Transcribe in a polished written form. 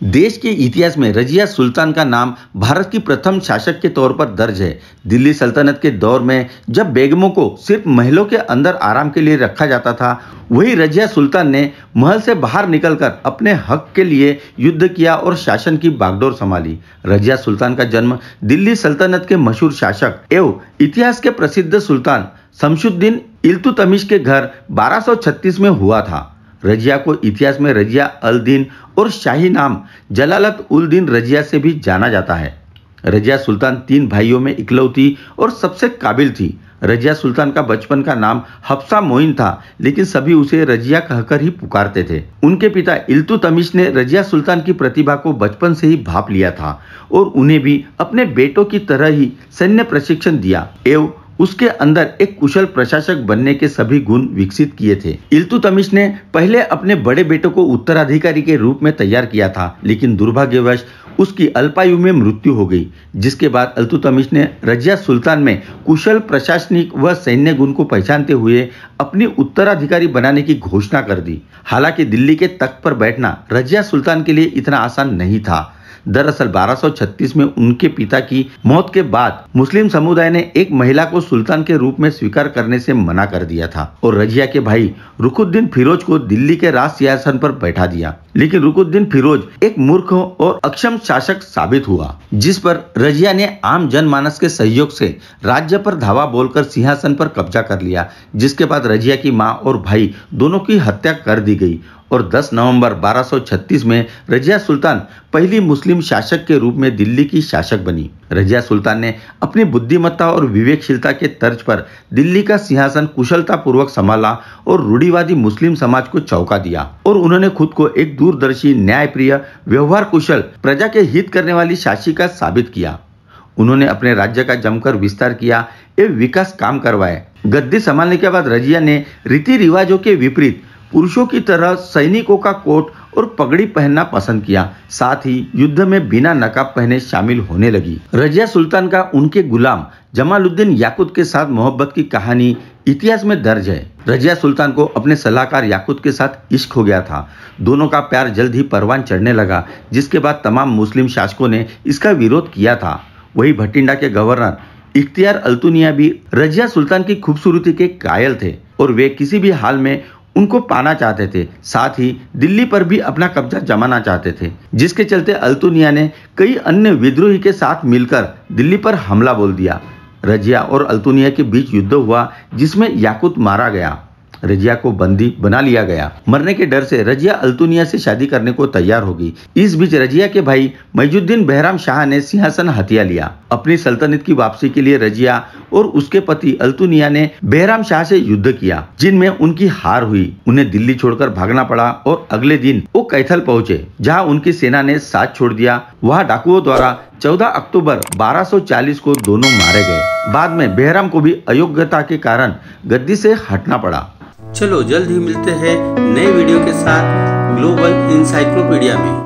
देश के इतिहास में रजिया सुल्तान का नाम भारत की प्रथम शासक के तौर पर दर्ज है। दिल्ली सल्तनत के दौर में जब बेगमों को सिर्फ महलों के अंदर आराम के लिए रखा जाता था, वही रजिया सुल्तान ने महल से बाहर निकलकर अपने हक के लिए युद्ध किया और शासन की बागडोर संभाली। रजिया सुल्तान का जन्म दिल्ली सल्तनत के मशहूर शासक एवं इतिहास के प्रसिद्ध सुल्तान शमशुद्दीन इल्तुतमिश के घर 1236 में हुआ था। रजिया को इतिहास में रजिया अल दीन और शाही नाम जलालत उल दीन रजिया से भी जाना जाता है। रजिया सुल्तान 3 भाइयों में इकलौती और सबसे काबिल थी। रजिया सुल्तान का बचपन का नाम हफ्सा मोइन था, लेकिन सभी उसे रजिया कहकर ही पुकारते थे। उनके पिता इल्तुतमिश ने रजिया सुल्तान की प्रतिभा को बचपन से ही भांप लिया था और उन्हें भी अपने बेटों की तरह ही सैन्य प्रशिक्षण दिया एवं उसके अंदर एक कुशल प्रशासक बनने के सभी गुण विकसित किए थे। इल्तुतमिश ने पहले अपने बड़े बेटे को उत्तराधिकारी के रूप में तैयार किया था, लेकिन दुर्भाग्यवश उसकी अल्पायु में मृत्यु हो गई, जिसके बाद इल्तुतमिश ने रजिया सुल्तान में कुशल प्रशासनिक व सैन्य गुण को पहचानते हुए अपनी उत्तराधिकारी बनाने की घोषणा कर दी। हालांकि दिल्ली के तख्त पर बैठना रजिया सुल्तान के लिए इतना आसान नहीं था। दरअसल 1236 में उनके पिता की मौत के बाद मुस्लिम समुदाय ने एक महिला को सुल्तान के रूप में स्वीकार करने से मना कर दिया था और रजिया के भाई रुकुद्दीन फिरोज को दिल्ली के राज सिंहासन पर बैठा दिया। लेकिन रुकुद्दीन फिरोज एक मूर्ख और अक्षम शासक साबित हुआ, जिस पर रजिया ने आम जनमानस के सहयोग से राज्य पर धावा बोलकर सिंहासन पर कब्जा कर लिया, जिसके बाद रजिया की मां और भाई दोनों की हत्या कर दी गई और 10 नवंबर 1236 में रजिया सुल्तान पहली मुस्लिम शासक के रूप में दिल्ली की शासक बनी। रजिया सुल्तान ने अपनी बुद्धिमत्ता और विवेकशीलता के तर्ज पर दिल्ली का सिंहासन कुशलता पूर्वक संभाला और रूढ़िवादी मुस्लिम समाज को चौंका दिया और उन्होंने खुद को एक दूरदर्शी, न्यायप्रिय, व्यवहार कुशल, प्रजा के हित करने वाली शासिका साबित किया। उन्होंने अपने राज्य का जमकर विस्तार किया एवं विकास काम करवाए। गद्दी संभालने के बाद रजिया ने रीति रिवाजों के विपरीत पुरुषों की तरह सैनिकों का कोट और पगड़ी पहनना पसंद किया। साथ ही युद्ध में बिना नकाब पहने शामिल होने लगी। रजिया सुल्तान का उनके गुलाम जमालुद्दीन याकूत के साथ मोहब्बत की कहानी इतिहास में दर्ज है। रजिया सुल्तान को अपने सलाहकार याकूत के साथ इश्क हो गया था। दोनों का प्यार जल्द ही परवान चढ़ने लगा, जिसके बाद तमाम मुस्लिम शासकों ने इसका विरोध किया था। वही भटिंडा के गवर्नर इख्तियार अल्तुनिया भी रजिया सुल्तान की खूबसूरती के कायल थे और वे किसी भी हाल में उनको पाना चाहते थे। साथ ही दिल्ली पर भी अपना कब्जा जमाना चाहते थे, जिसके चलते अल्तुनिया ने कई अन्य विद्रोही के साथ मिलकर दिल्ली पर हमला बोल दिया। रजिया और अल्तुनिया के बीच युद्ध हुआ, जिसमें याकूत मारा गया। रजिया को बंदी बना लिया गया। मरने के डर से रजिया अल्तुनिया से शादी करने को तैयार हो गई। इस बीच रजिया के भाई मईजुद्दीन बहराम शाह ने सिंहासन हथिया लिया। अपनी सल्तनत की वापसी के लिए रजिया और उसके पति अल्तुनिया ने बहराम शाह से युद्ध किया, जिनमें उनकी हार हुई। उन्हें दिल्ली छोड़कर भागना पड़ा और अगले दिन वो कैथल पहुंचे, जहां उनकी सेना ने साथ छोड़ दिया। वहां डाकुओं द्वारा 14 अक्टूबर 1240 को दोनों मारे गए। बाद में बहराम को भी अयोग्यता के कारण गद्दी से हटना पड़ा। चलो जल्द ही मिलते हैं नए वीडियो के साथ ग्लोबल इंसाइक्लोपीडिया में।